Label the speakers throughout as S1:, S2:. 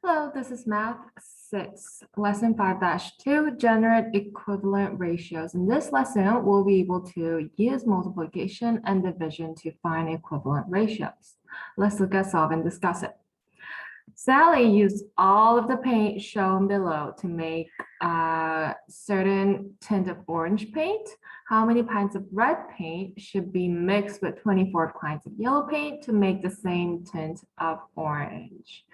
S1: Hello, this is Math 6, Lesson 5-2, Generate Equivalent Ratios. In this lesson, we'll be able to use multiplication and division to find equivalent ratios. Let's look at solve and discuss it. Sally used all of the paint shown below to make a certain tint of orange paint. How many pints of red paint should be mixed with 24 pints of yellow paint to make the same tint of orange?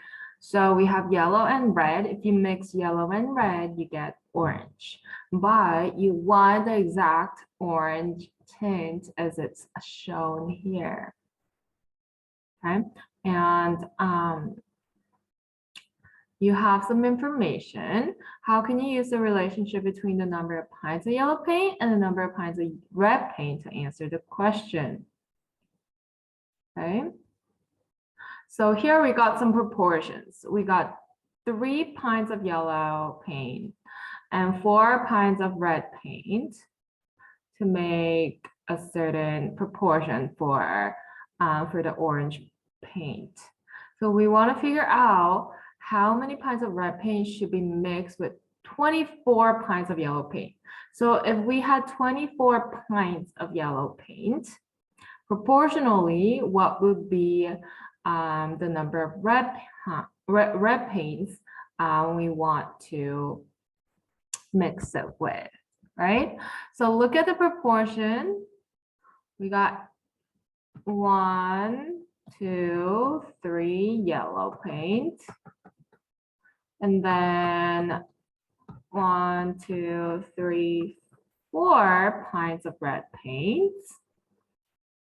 S1: So we have yellow and red. If you mix yellow and red, you get orange. But you want the exact orange tint as it's shown here. Okay, and you have some information. How can you use the relationship between the number of pints of yellow paint and the number of pints of red paint to answer the question? Okay. So here we got some proportions. We got 3 pints of yellow paint and 4 pints of red paint to make a certain proportion for the orange paint. So we want to figure out how many pints of red paint should be mixed with 24 pints of yellow paint. So if we had 24 pints of yellow paint, proportionally, what would be the number of red paints we want to mix it with, right? So look at the proportion. We got 1, 2, 3 yellow paint. And then 1, 2, 3, 4 pints of red paint,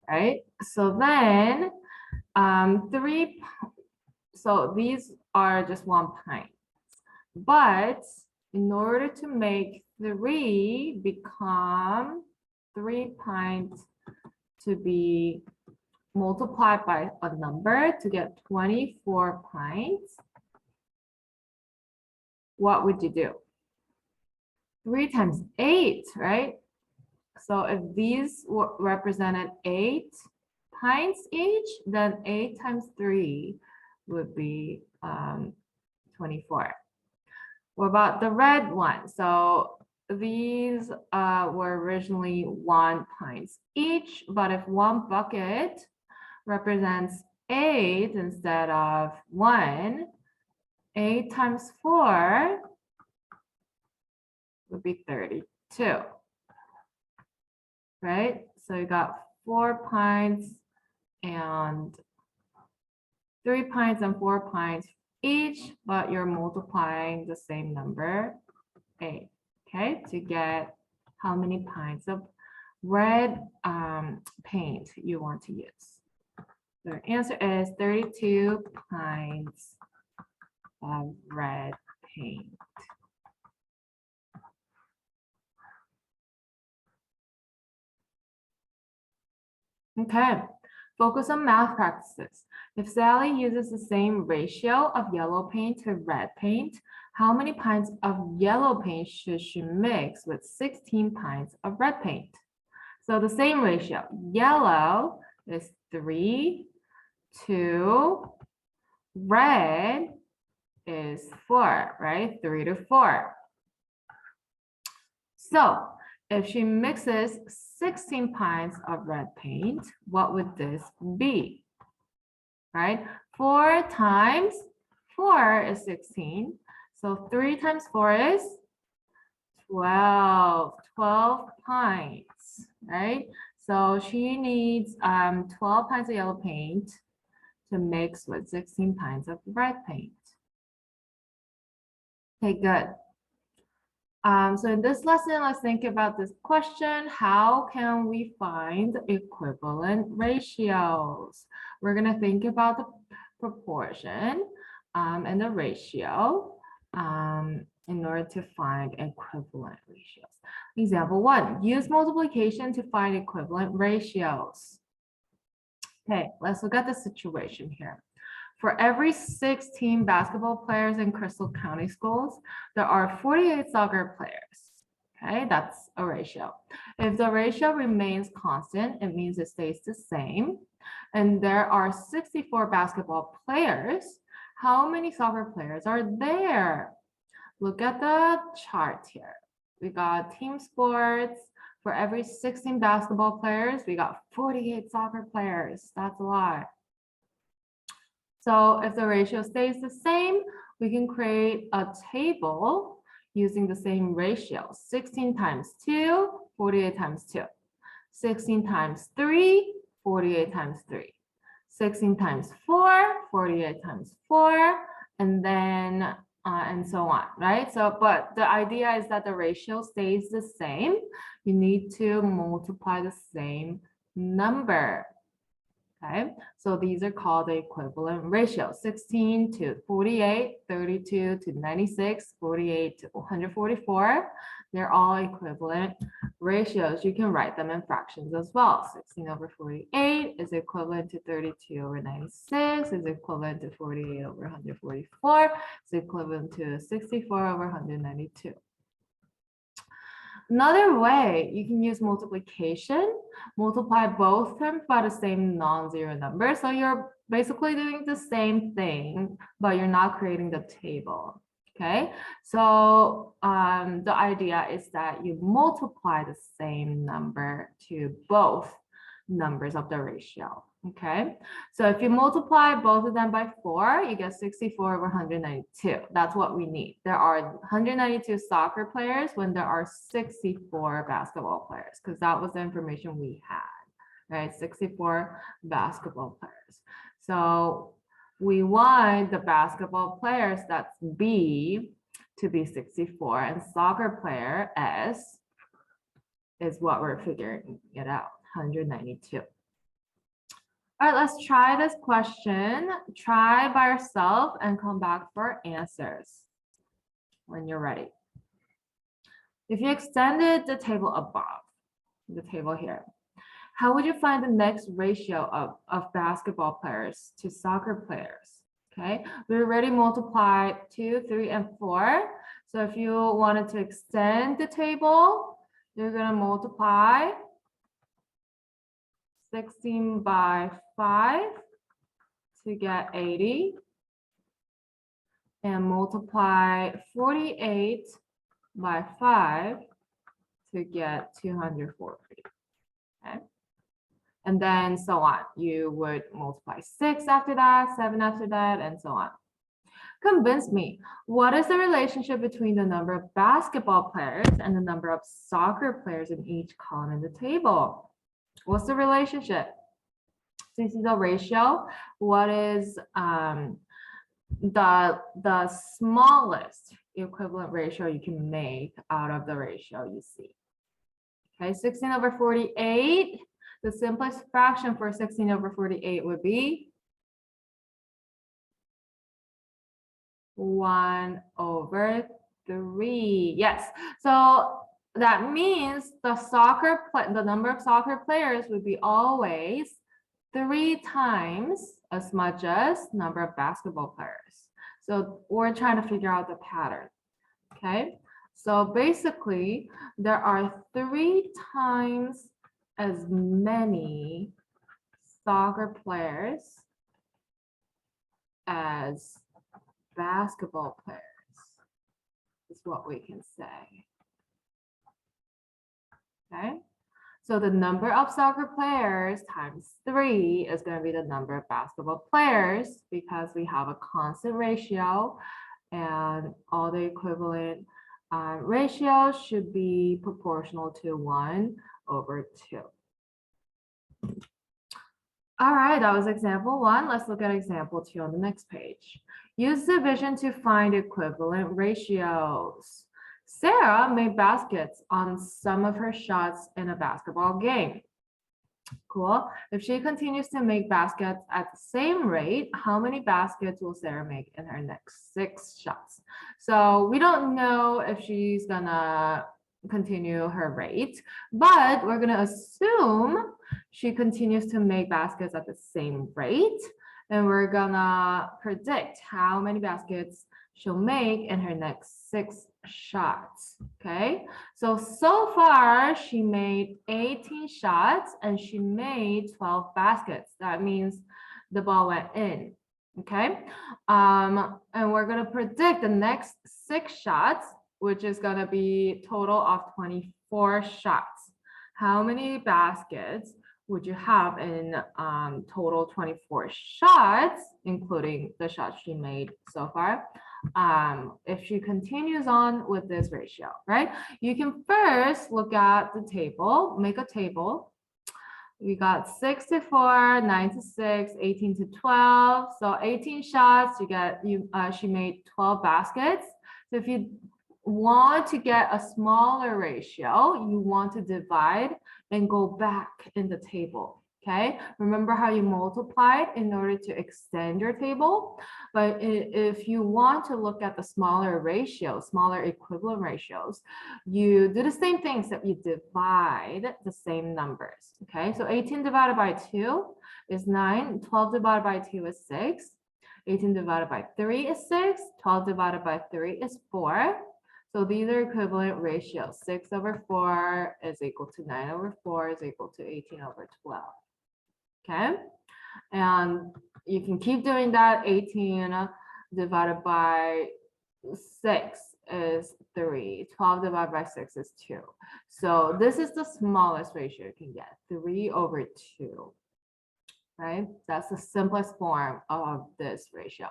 S1: right? So then so these are just 1 pint. But in order to make 3 become 3 pints to be multiplied by a number to get 24 pints, what would you do? 3 times 8, right? So if these represented 8 pints each, then 8 times 3 would be 24. What about the red one? So these were originally 1 pint each, but if 1 bucket represents 8 instead of 1, 8 times 4 would be 32, right? So you got 4 pints and 3 pints and 4 pints each, but you're multiplying the same number, 8, okay, to get how many pints of red paint you want to use. The answer is 32 pints of red paint. Okay, focus on math practices. If Sally uses the same ratio of yellow paint to red paint, how many pints of yellow paint should she mix with 16 pints of red paint? So the same ratio, yellow is 3 to red is 4, right? 3 to 4. So if she mixes 16 pints of red paint, what would this be? Right? 4 times 4 is 16. So 3 times 4 is 12. 12 pints, right? So she needs 12 pints of yellow paint to mix with 16 pints of red paint. Okay, good. So in this lesson, let's think about this question. How can we find equivalent ratios? We're going to think about the proportion and the ratio in order to find equivalent ratios. Example 1, use multiplication to find equivalent ratios. Okay, let's look at the situation here. For every 16 basketball players in Crystal County schools, there are 48 soccer players. Okay, that's a ratio. If the ratio remains constant, it means it stays the same. And there are 64 basketball players, How many soccer players are there? Look at the chart here. We got team sports. For every 16 basketball players, we got 48 soccer players. That's a lot. So if the ratio stays the same, we can create a table using the same ratio. 16 times 2, 48 times 2. 16 times 3, 48 times 3. 16 times 4, 48 times 4, and then and so on, right? So, but the idea is that the ratio stays the same. You need to multiply the same number. Okay, so these are called the equivalent ratio: 16 to 48, 32 to 96, 48 to 144. They're all equivalent ratios. You can write them in fractions as well. 16 over 48 is equivalent to 32 over 96, is equivalent to 48 over 144, is equivalent to 64 over 192. Another way, you can use multiplication, multiply both terms by the same non-zero number. So you're basically doing the same thing, but you're not creating the table. Okay, so the idea is that you multiply the same number to both numbers of the ratio. Okay, so if you multiply both of them by 4, you get 64 over 192. That's what we need. There are 192 soccer players when there are 64 basketball players, because that was the information we had, right? 64 basketball players. So we want the basketball players, that's B, to be 64, and soccer player, S, is what we're figuring it out, 192. All right, let's try this question. Try by yourself and come back for answers when you're ready. If you extended the table above, the table here, how would you find the next ratio of basketball players to soccer players? Okay, we already multiplied 2, 3, and 4. So if you wanted to extend the table, you're going to multiply 16 by 5 to get 80, and multiply 48 by 5 to get 240. Okay, and then so on. You would multiply 6 after that, 7 after that, and so on. Convince me, what is the relationship between the number of basketball players and the number of soccer players in each column in the table? What's the relationship? So you see the ratio. What is the smallest equivalent ratio you can make out of the ratio you see? Okay, 16 over 48. The simplest fraction for 16 over 48 would be 1 over 3. Yes. So that means the number of soccer players would be always 3 times as much as number of basketball players. So we're trying to figure out the pattern. Okay. So basically, there are 3 times as many soccer players as basketball players, is what we can say. Okay, so the number of soccer players times 3 is going to be the number of basketball players, because we have a constant ratio and all the equivalent ratios should be proportional to 1 over 2. All right, that was example 1. Let's look at example 2 on the next page. Use division to find equivalent ratios. Sarah made baskets on some of her shots in a basketball game. Cool. If she continues to make baskets at the same rate, how many baskets will Sarah make in her next 6 shots? So we don't know if she's gonna continue her rate, but we're gonna assume she continues to make baskets at the same rate, and we're gonna predict how many baskets she'll make in her next 6 shots. Okay, so far she made 18 shots and she made 12 baskets. That means the ball went in. Okay, and we're gonna predict the next 6 shots, which is gonna be total of 24 shots. How many baskets would you have in total 24 shots, including the shots she made so far? If she continues on with this ratio, right? You can first look at the table, make a table. We got 6 to 4, 9 to 6, 18 to 12. So 18 shots, she made 12 baskets. So if you want to get a smaller ratio, you want to divide and go back in the table. Okay, remember how you multiplied in order to extend your table? But if you want to look at the smaller ratios, smaller equivalent ratios, you do the same thing except you divide the same numbers. Okay, so 18 divided by 2 is 9, 12 divided by 2 is 6, 18 divided by 3 is 6, 12 divided by 3 is 4. So these are equivalent ratios. 6 over 4 is equal to 9 over 4 is equal to 18 over 12. Okay, and you can keep doing that. 18 divided by 6 is 3. 12 divided by 6 is 2. So this is the smallest ratio you can get, 3 over 2. Right? That's the simplest form of this ratio.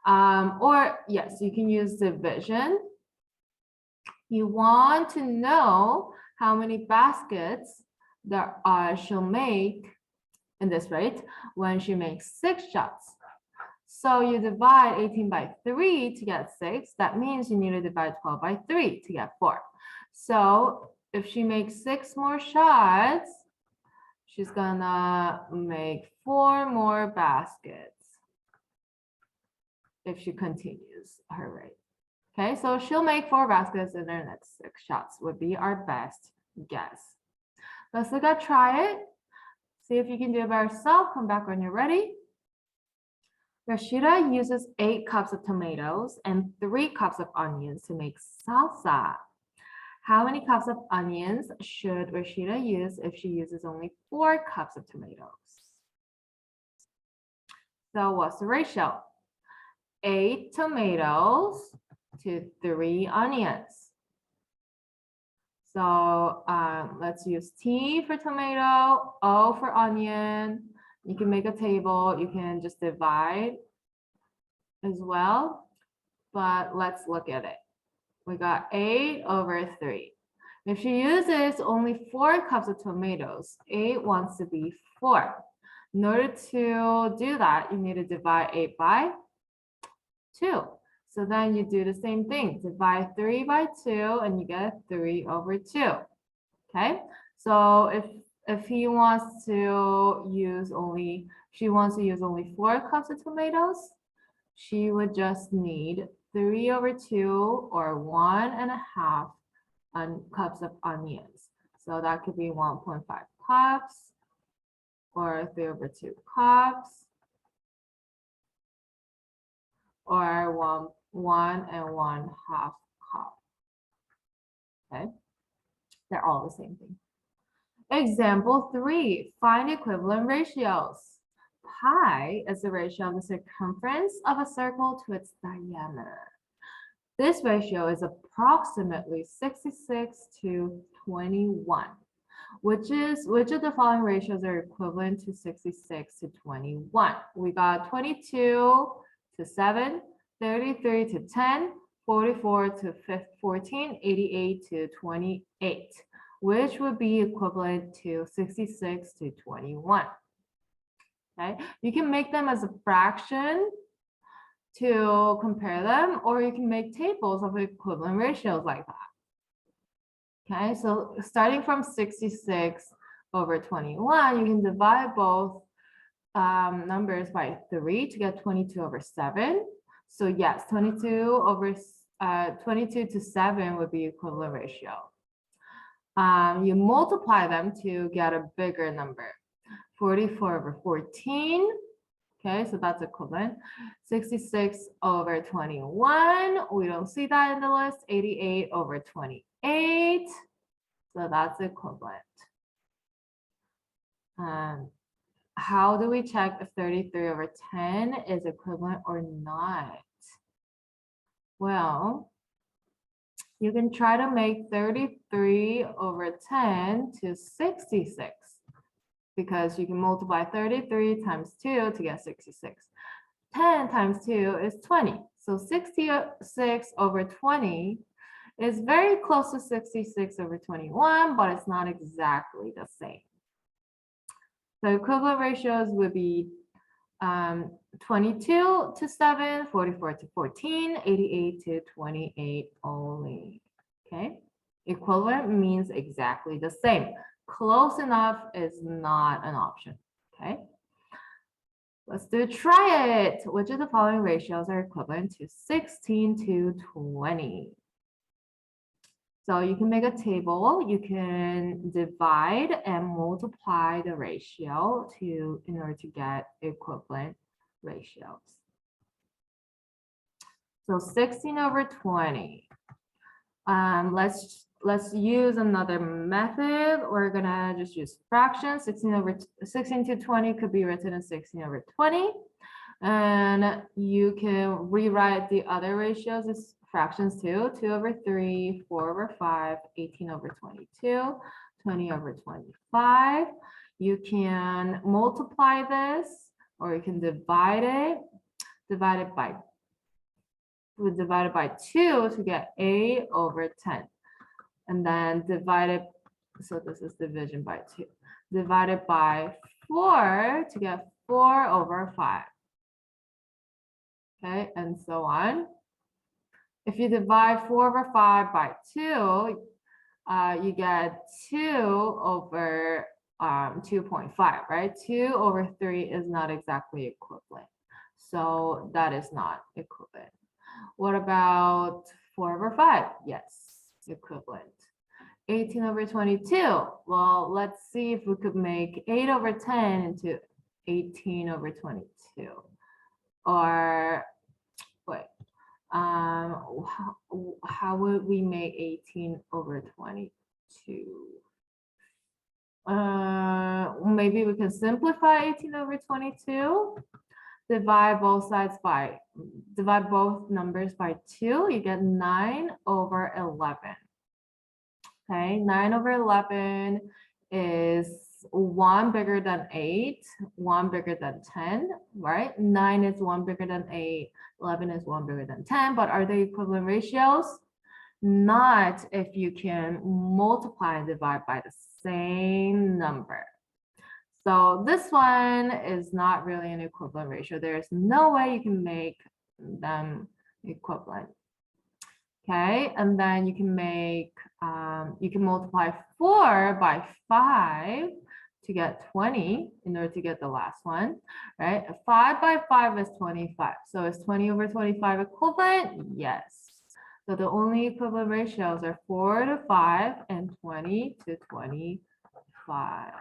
S1: Or yes, you can use division. You want to know how many baskets that she'll make in this rate when she makes 6 shots. So you divide 18 by 3 to get 6. That means you need to divide 12 by 3 to get 4. So if she makes 6 more shots, she's gonna make 4 more baskets if she continues her rate. Okay, so she'll make 4 baskets in her next 6 shots would be our best guess. Let's look at try it. See if you can do it by yourself. Come back when you're ready. Rashida uses 8 cups of tomatoes and 3 cups of onions to make salsa. How many cups of onions should Rashida use if she uses only 4 cups of tomatoes? So what's the ratio? 8 tomatoes to 3 onions. So let's use T for tomato, O for onion. You can make a table. You can just divide as well. But let's look at it. We got 8 over 3. If she uses only 4 cups of tomatoes, 8 wants to be 4. In order to do that, you need to divide 8 by 2. So then you do the same thing, divide 3 by 2 and you get 3 over 2. Okay, so if he wants to use only, she wants to use only 4 cups of tomatoes, she would just need 3 over 2 or 1.5 cups of onions. So that could be 1.5 cups or 3 over 2 cups or 1.5 cup. Okay, they're all the same thing. Example 3, find equivalent ratios. Pi is the ratio of the circumference of a circle to its diameter. This ratio is approximately 66 to 21. Which of the following ratios are equivalent to 66 to 21? We got 22 to 7, 33 to 10, 44 to 14, 88 to 28, which would be equivalent to 66 to 21. Okay, you can make them as a fraction to compare them, or you can make tables of equivalent ratios like that. Okay, so starting from 66 over 21, you can divide both numbers by 3 to get 22 over 7. So yes, 22 to 7 would be equivalent ratio. You multiply them to get a bigger number. 44 over 14. Okay, so that's equivalent. 66 over 21. We don't see that in the list. 88 over 28. So that's equivalent. how do we check if 33 over 10 is equivalent or not? Well, you can try to make 33 over 10 to 66 because you can multiply 33 times 2 to get 66. 10 times 2 is 20. So 66 over 20 is very close to 66 over 21, but it's not exactly the same. So equivalent ratios would be 22 to 7, 44 to 14, 88 to 28 only. Okay, equivalent means exactly the same. Close enough is not an option. Okay, let's try it. Which of the following ratios are equivalent to 16 to 20? So you can make a table, you can divide and multiply the ratio in order to get equivalent ratios. So 16 over 20. Let's use another method. We're gonna just use fractions. 16 to 20 could be written as 16 over 20. And you can rewrite the other ratios as fractions too. 2 over 3, 4 over 5, 18 over 22, 20 over 25. You can multiply this, or you can divide it by 2 to get 8 over 10. And then divide it, so this is division by 2. Divided by 4 to get 4 over 5. Okay, and so on. If you divide 4 over 5 by 2, you get 2 over 2.5, right? 2 over 3 is not exactly equivalent. So that is not equivalent. What about 4 over 5? Yes, equivalent. 18 over 22. Well, let's see if we could make 8 over 10 into 18 over 22. Or wait, how would we make 18 over 22? Maybe we can simplify 18 over 22. Divide both numbers by 2, you get 9 over 11. Okay, 9 over 11 is 1 bigger than 8, 1 bigger than 10, right? 9 is 1 bigger than 8, 11 is 1 bigger than 10, but are they equivalent ratios? Not if you can multiply and divide by the same number. So this one is not really an equivalent ratio. There's no way you can make them equivalent. Okay, and then you can make, you can multiply 4 by 5 to get 20 in order to get the last one, right? 5 by 5 is 25. So is 20 over 25 equivalent? Yes. So the only equivalent ratios are 4 to 5 and 20 to 25.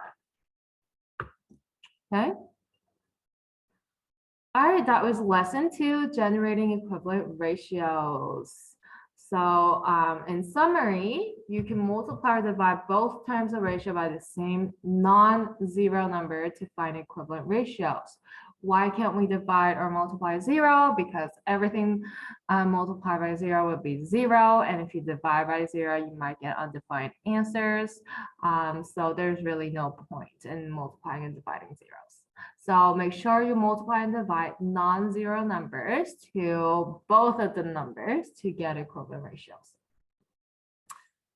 S1: Okay. All right, that was lesson 2, generating equivalent ratios. So in summary, you can multiply or divide both terms of ratio by the same non-zero number to find equivalent ratios. Why can't we divide or multiply 0? Because everything multiplied by 0 would be 0. And if you divide by 0, you might get undefined answers. So there's really no point in multiplying and dividing zeros. So make sure you multiply and divide non-zero numbers to both of the numbers to get equivalent ratios.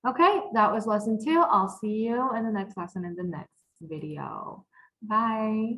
S1: Okay, that was lesson 2. I'll see you in the next lesson in the next video. Bye.